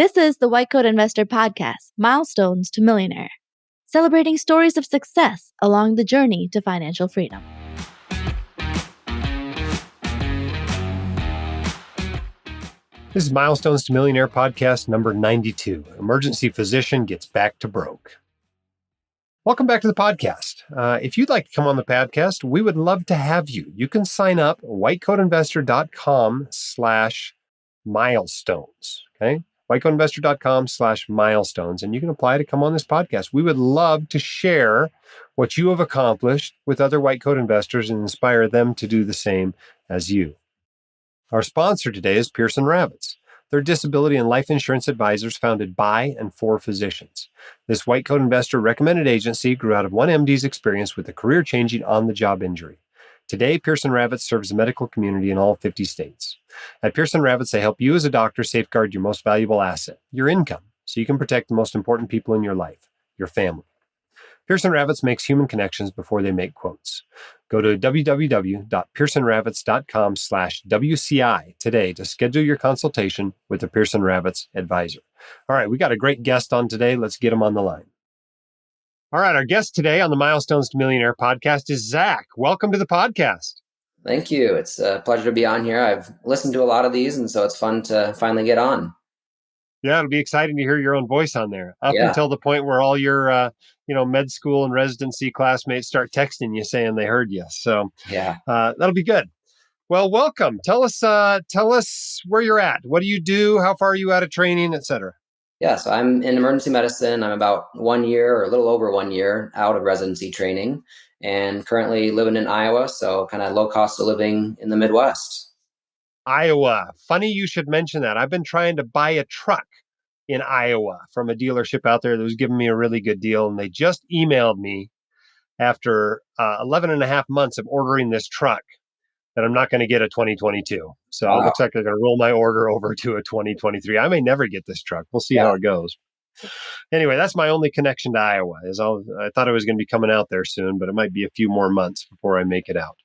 This is the White Coat Investor Podcast, Milestones to Millionaire, celebrating stories of success along the journey to financial freedom. This is Milestones to Millionaire Podcast number 92. Emergency physician gets back to broke. Welcome back to the podcast. If you'd like to come on the podcast, we would love to have you. You can sign up at whitecoatinvestor.com/milestones. Okay? whitecoatinvestor.com/milestones. And you can apply to come on this podcast. We would love to share what you have accomplished with other white coat investors and inspire them to do the same as you. Our sponsor today is Pearson Ravitz. They're disability and life insurance advisors founded by and for physicians. This white coat investor recommended agency grew out of one MD's experience with a career-changing on-the-job injury. Today, Pearson Ravitz serves the medical community in all 50 states. At Pearson Ravitz, they help you as a doctor safeguard your most valuable asset, your income, so you can protect the most important people in your life, your family. Pearson Ravitz makes human connections before they make quotes. Go to www.pearsonravitz.com/WCI today to schedule your consultation with a Pearson Ravitz advisor. All right, we got a great guest on today. Let's get him on the line. All right, our guest today on the Milestones to Millionaire podcast is Zach. Welcome to the podcast. Thank you. It's a pleasure to be on here. I've listened to a lot of these, and so it's fun to finally get on. Yeah, it'll be exciting to hear your own voice on there. Until the point where all your, med school and residency classmates start texting you saying they heard you. So that'll be good. Well, welcome. Tell us where you're at. What do you do? How far are you out of training, et cetera? Yeah, so I'm in emergency medicine. I'm about 1 year or a little over 1 year out of residency training and currently living in Iowa. So kind of low cost of living in the Midwest. Iowa. Funny you should mention that. I've been trying to buy a truck in Iowa from a dealership out there that was giving me a really good deal. And they just emailed me after 11 and a half months of ordering this truck that I'm not going to get a 2022. So It looks like they're going to roll my order over to a 2023. I may never get this truck. We'll see how it goes. Anyway, that's my only connection to Iowa. I thought I was going to be coming out there soon, but it might be a few more months before I make it out.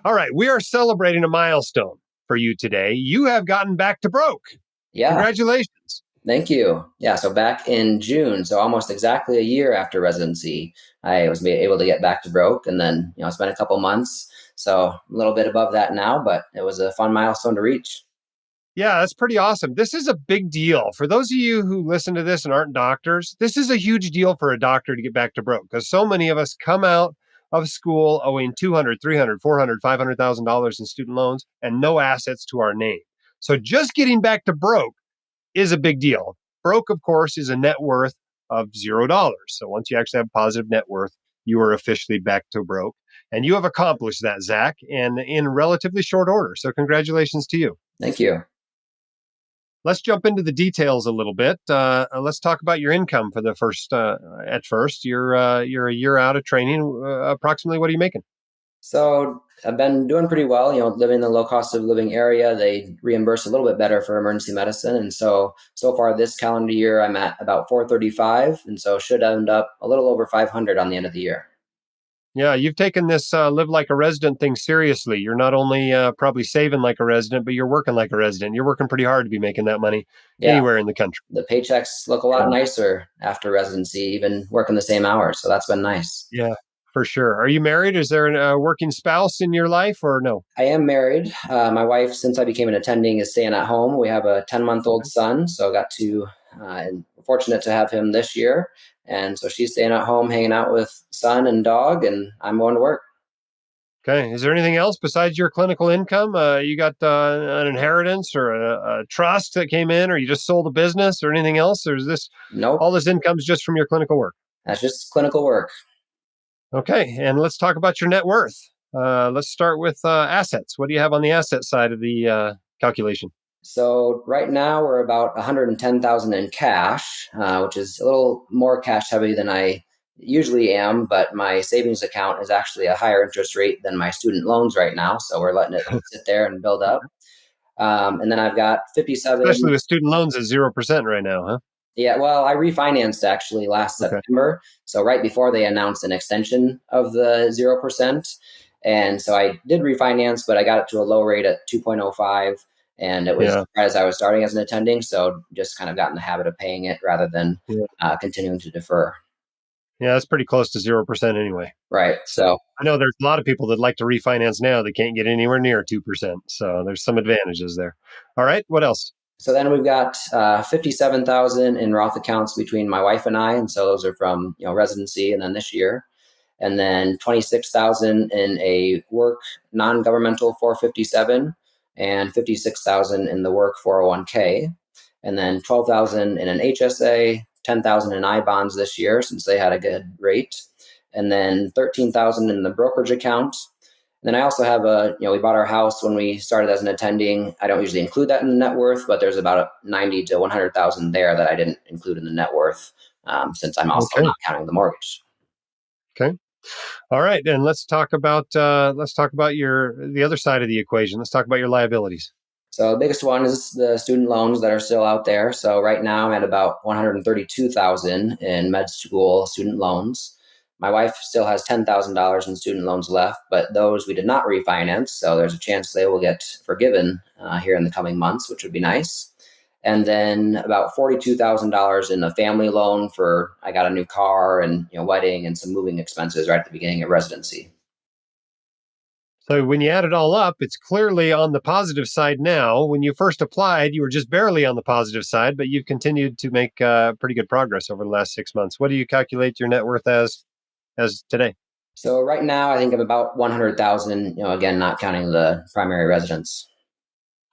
All right, we are celebrating a milestone for you today. You have gotten back to broke. Yeah. Congratulations. Thank you. Yeah, so back in June, so almost exactly a year after residency, I was able to get back to broke, and then it's been a couple months. So a little bit above that now, but it was a fun milestone to reach. Yeah, that's pretty awesome. This is a big deal. For those of you who listen to this and aren't doctors, this is a huge deal for a doctor to get back to broke because so many of us come out of school owing $200,000, $300,000, $400,000, $500,000 in student loans and no assets to our name. So just getting back to broke is a big deal. Broke, of course, is a net worth of $0. So once you actually have positive net worth, you are officially back to broke. And you have accomplished that, Zach, and in relatively short order. So congratulations to you. Thank you. Let's jump into the details a little bit. Let's talk about your income for the first. At first, you're a year out of training. Approximately, what are you making? So I've been doing pretty well. Living in the low cost of living area, they reimburse a little bit better for emergency medicine, and so far this calendar year, I'm at about $435, and so should end up a little over $500 on the end of the year. Yeah, you've taken this live like a resident thing seriously. You're not only probably saving like a resident, but you're working like a resident. You're working pretty hard to be making that money anywhere in the country. The paychecks look a lot nicer after residency, even working the same hours. So that's been nice. Yeah, for sure. Are you married? Is there a working spouse in your life or no? I am married. My wife, since I became an attending, is staying at home. We have a 10-month-old son, so got to fortunate to have him this year. And so she's staying at home, hanging out with son and dog, and I'm going to work. Okay. Is there anything else besides your clinical income? You got an inheritance or a trust that came in, or you just sold a business or anything else? Or is this all this income's just from your clinical work? That's just clinical work. Okay. And let's talk about your net worth. Let's start with assets. What do you have on the asset side of the calculation? So right now we're about $110,000 in cash, which is a little more cash heavy than I usually am, but my savings account is actually a higher interest rate than my student loans right now. So we're letting it sit there and build up. And then I've got 57. Especially with student loans at 0% right now, huh? Yeah, well, I refinanced actually last September. So right before they announced an extension of the 0%. And so I did refinance, but I got it to a low rate at 2.05. And it was Yeah. right as I was starting as an attending. So just kind of got in the habit of paying it rather than Yeah. continuing to defer. Yeah. That's pretty close to 0% anyway. Right. So I know there's a lot of people that like to refinance now that can't get anywhere near 2%. So there's some advantages there. All right. What else? So then we've got 57,000 in Roth accounts between my wife and I, and so those are from residency, and then this year, and then 26,000 in a work non-governmental 457, and 56,000 in the work 401k, and then 12,000 in an HSA, 10,000 in I bonds this year since they had a good rate, and then 13,000 in the brokerage account. Then I also have we bought our house when we started as an attending. I don't usually include that in the net worth, but there's about 90 to 100,000 there that I didn't include in the net worth, since I'm also Okay. not counting the mortgage. Okay. All right. And let's talk about the other side of the equation. Let's talk about your liabilities. So the biggest one is the student loans that are still out there. So right now I'm at about 132,000 in med school student loans. My wife still has $10,000 in student loans left, but those we did not refinance. So there's a chance they will get forgiven here in the coming months, which would be nice. And then about $42,000 in a family loan for I got a new car and wedding and some moving expenses right at the beginning of residency. So when you add it all up, it's clearly on the positive side now. When you first applied, you were just barely on the positive side, but you've continued to make pretty good progress over the last 6 months. What do you calculate your net worth as today? So right now I think I'm about 100,000, again, not counting the primary residence.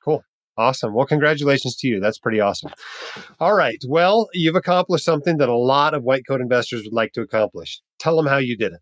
Cool. Awesome. Well, congratulations to you. That's pretty awesome. All right. Well, you've accomplished something that a lot of white coat investors would like to accomplish. Tell them how you did it.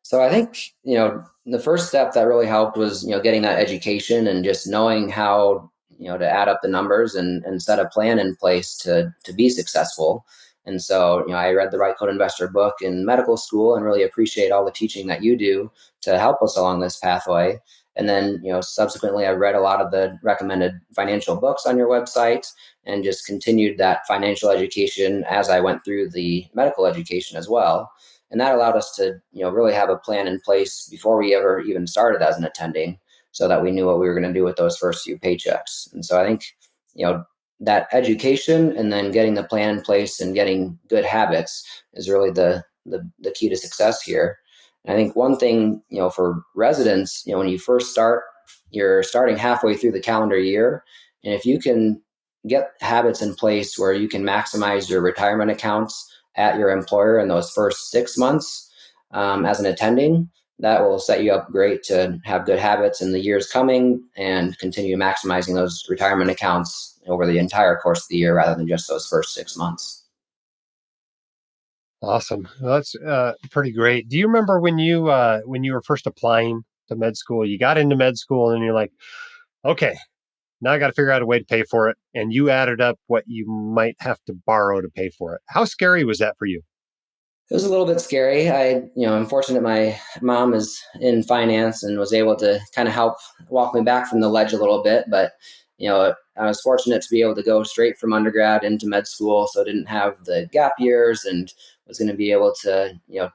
So I think, the first step that really helped was, getting that education and just knowing how, to add up the numbers and set a plan in place to be successful. And so, I read the Right Code Investor book in medical school and really appreciate all the teaching that you do to help us along this pathway. And then, subsequently, I read a lot of the recommended financial books on your website and just continued that financial education as I went through the medical education as well. And that allowed us to really have a plan in place before we ever even started as an attending, so that we knew what we were going to do with those first few paychecks. And so I think that education and then getting the plan in place and getting good habits is really the key to success here. And I think one thing for residents, when you first start, you're starting halfway through the calendar year, and if you can get habits in place where you can maximize your retirement accounts at your employer in those first 6 months as an attending, that will set you up great to have good habits in the years coming and continue maximizing those retirement accounts over the entire course of the year rather than just those first 6 months. Awesome. Well, that's pretty great. Do you remember when you were first applying to med school? You got into med school and you're like, okay, now I got to figure out a way to pay for it. And you added up what you might have to borrow to pay for it. How scary was that for you? It was a little bit scary. I'm fortunate my mom is in finance and was able to kind of help walk me back from the ledge a little bit. But, I was fortunate to be able to go straight from undergrad into med school. So I didn't have the gap years and was going to be able to,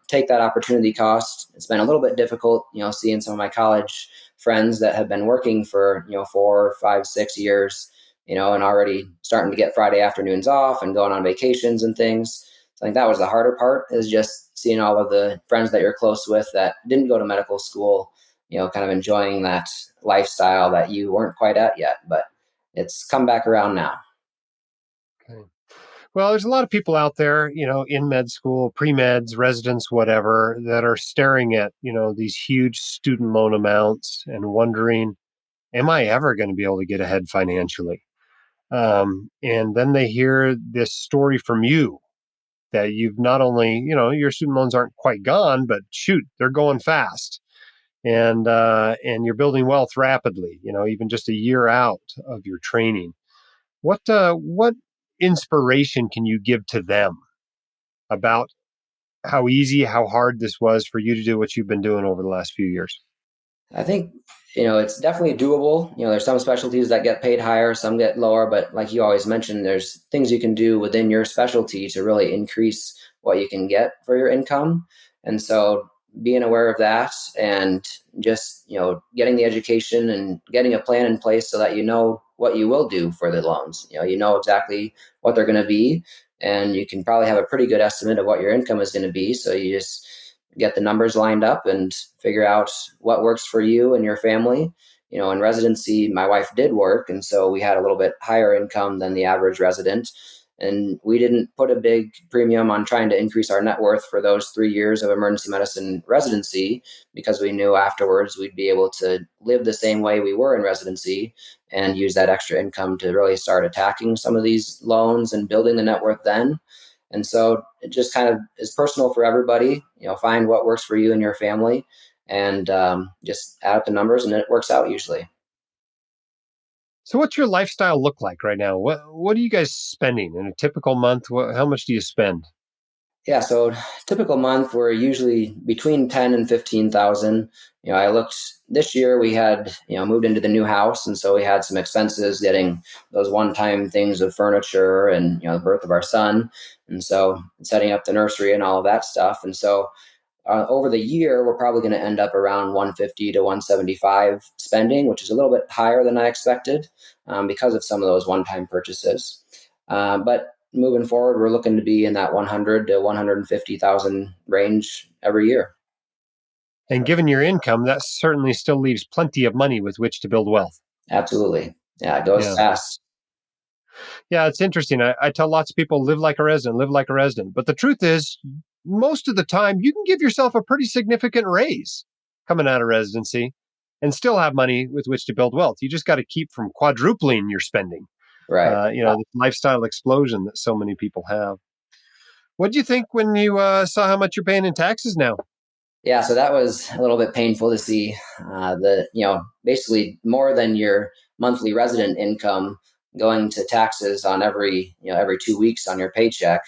take that opportunity cost. It's been a little bit difficult, seeing some of my college friends that have been working for, 4, 5, 6 years, and already starting to get Friday afternoons off and going on vacations and things. So I think that was the harder part, is just seeing all of the friends that you're close with that didn't go to medical school, kind of enjoying that lifestyle that you weren't quite at yet, but it's come back around now. Okay. Well, there's a lot of people out there, in med school, pre-meds, residents, whatever, that are staring at, these huge student loan amounts and wondering, am I ever going to be able to get ahead financially? And then they hear this story from you that you've not only, your student loans aren't quite gone, but shoot, they're going fast. And you're building wealth rapidly, even just a year out of your training. What inspiration can you give to them about how easy, how hard this was for you to do what you've been doing over the last few years? I think, it's definitely doable. There's some specialties that get paid higher, some get lower, but like you always mentioned, there's things you can do within your specialty to really increase what you can get for your income. And so being aware of that and just, getting the education and getting a plan in place so that you know what you will do for the loans. You know exactly what they're going to be, and you can probably have a pretty good estimate of what your income is going to be. So you just get the numbers lined up and figure out what works for you and your family. In residency, my wife did work, and so we had a little bit higher income than the average resident. And we didn't put a big premium on trying to increase our net worth for those 3 years of emergency medicine residency, because we knew afterwards we'd be able to live the same way we were in residency and use that extra income to really start attacking some of these loans and building the net worth then. And so it just kind of is personal for everybody. Find what works for you and your family, and just add up the numbers, and it works out usually. So what's your lifestyle look like right now? What are you guys spending in a typical month? How much do you spend? Yeah, so typical month we're usually between 10 and 15,000. I looked this year, we had, moved into the new house, and so we had some expenses getting those one-time things of furniture and, the birth of our son, and so setting up the nursery and all of that stuff. And so over the year, we're probably going to end up around 150 to 175 spending, which is a little bit higher than I expected, because of some of those one-time purchases. But moving forward, we're looking to be in that 100 to 150,000 range every year. And given your income, that certainly still leaves plenty of money with which to build wealth. Absolutely. Yeah, it goes Yeah. fast. Yeah, it's interesting. I tell lots of people, live like a resident, live like a resident. But the truth is, most of the time, you can give yourself a pretty significant raise coming out of residency and still have money with which to build wealth. You just got to keep from quadrupling your spending. Right. The lifestyle explosion that so many people have. What do you think when you saw how much you're paying in taxes now? Yeah, so that was a little bit painful to see. Basically more than your monthly resident income going to taxes on every 2 weeks on your paycheck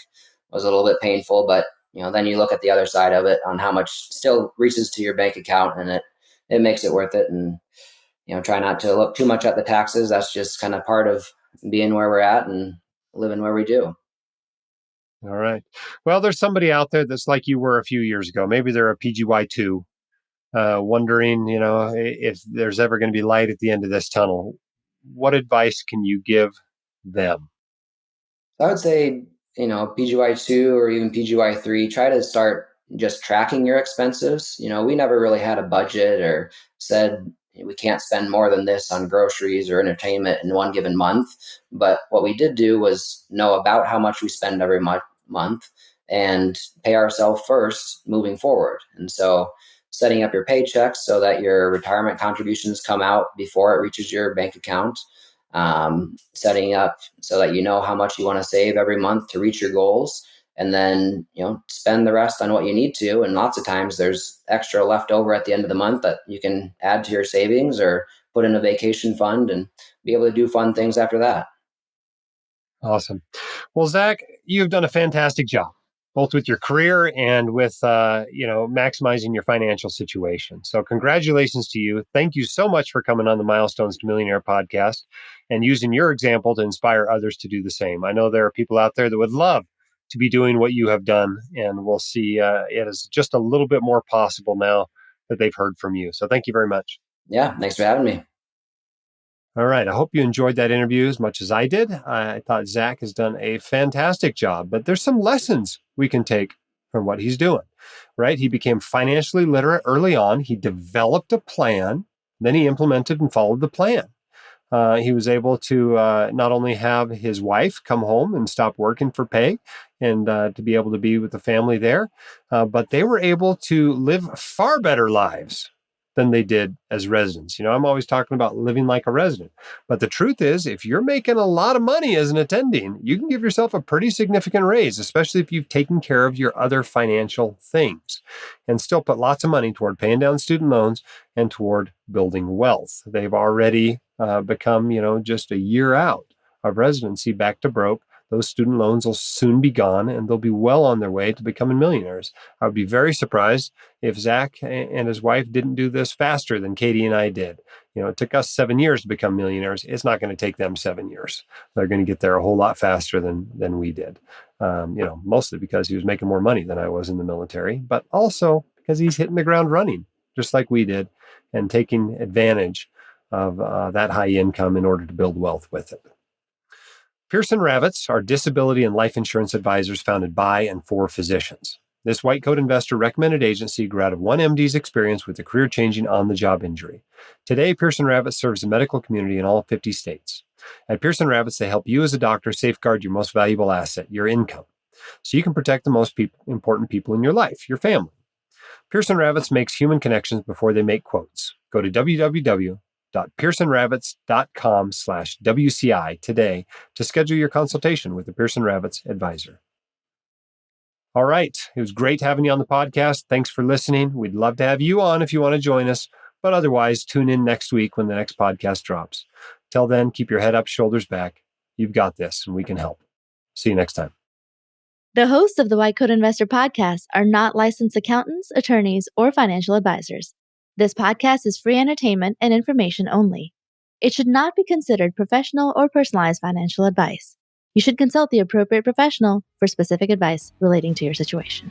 was a little bit painful. But then you look at the other side of it on how much still reaches to your bank account, and it makes it worth it. And try not to look too much at the taxes. That's just kind of part of being where we're at and living where we do. All right. Well, there's somebody out there that's like you were a few years ago. Maybe they're a PGY2, wondering, if there's ever going to be light at the end of this tunnel. What advice can you give them? I would say, PGY2 or even PGY3, try to start just tracking your expenses. We never really had a budget or said we can't spend more than this on groceries or entertainment in one given month. But what we did do was know about how much we spend every month and pay ourselves first moving forward. And so setting up your paychecks so that your retirement contributions come out before it reaches your bank account, setting up so that you know how much you want to save every month to reach your goals, and then spend the rest on what you need to. And lots of times there's extra left over at the end of the month that you can add to your savings or put in a vacation fund and be able to do fun things after that. Awesome. Well, Zach, you've done a fantastic job, both with your career and with, maximizing your financial situation. So congratulations to you. Thank you so much for coming on the Milestones to Millionaire podcast and using your example to inspire others to do the same. I know there are people out there that would love to be doing what you have done, and we'll see it is just a little bit more possible now that they've heard from you. So thank you very much. Yeah, thanks for having me. All right. I hope you enjoyed that interview as much as I did. I thought Zach has done a fantastic job, but there's some lessons we can take from what he's doing, right? He became financially literate early on. He developed a plan, then he implemented and followed the plan. He was able to not only have his wife come home and stop working for pay and to be able to be with the family there, but they were able to live far better lives than they did as residents. I'm always talking about living like a resident. But the truth is, if you're making a lot of money as an attending, you can give yourself a pretty significant raise, especially if you've taken care of your other financial things and still put lots of money toward paying down student loans and toward building wealth. They've already become, just a year out of residency back to broke. Those student loans will soon be gone, and they'll be well on their way to becoming millionaires. I would be very surprised if Zach and his wife didn't do this faster than Katie and I did. It took us 7 years to become millionaires. It's not going to take them 7 years. They're going to get there a whole lot faster than we did. Mostly because he was making more money than I was in the military, but also because he's hitting the ground running, just like we did, and taking advantage of that high income in order to build wealth with it. Pearson Ravitz are disability and life insurance advisors founded by and for physicians. This white coat investor recommended agency grew out of one MD's experience with a career-changing on-the-job injury. Today, Pearson Ravitz serves the medical community in all 50 states. At Pearson Ravitz, they help you as a doctor safeguard your most valuable asset, your income, so you can protect the most important people in your life, your family. Pearson Ravitz makes human connections before they make quotes. Go to www.pearsonravitz.com/WCI today to schedule your consultation with the Pearson Ravitz advisor. All right. It was great having you on the podcast. Thanks for listening. We'd love to have you on if you want to join us, but otherwise tune in next week when the next podcast drops. Till then, keep your head up, shoulders back. You've got this, and we can help. See you next time. The hosts of the White Coat Investor podcast are not licensed accountants, attorneys, or financial advisors. This podcast is free entertainment and information only. It should not be considered professional or personalized financial advice. You should consult the appropriate professional for specific advice relating to your situation.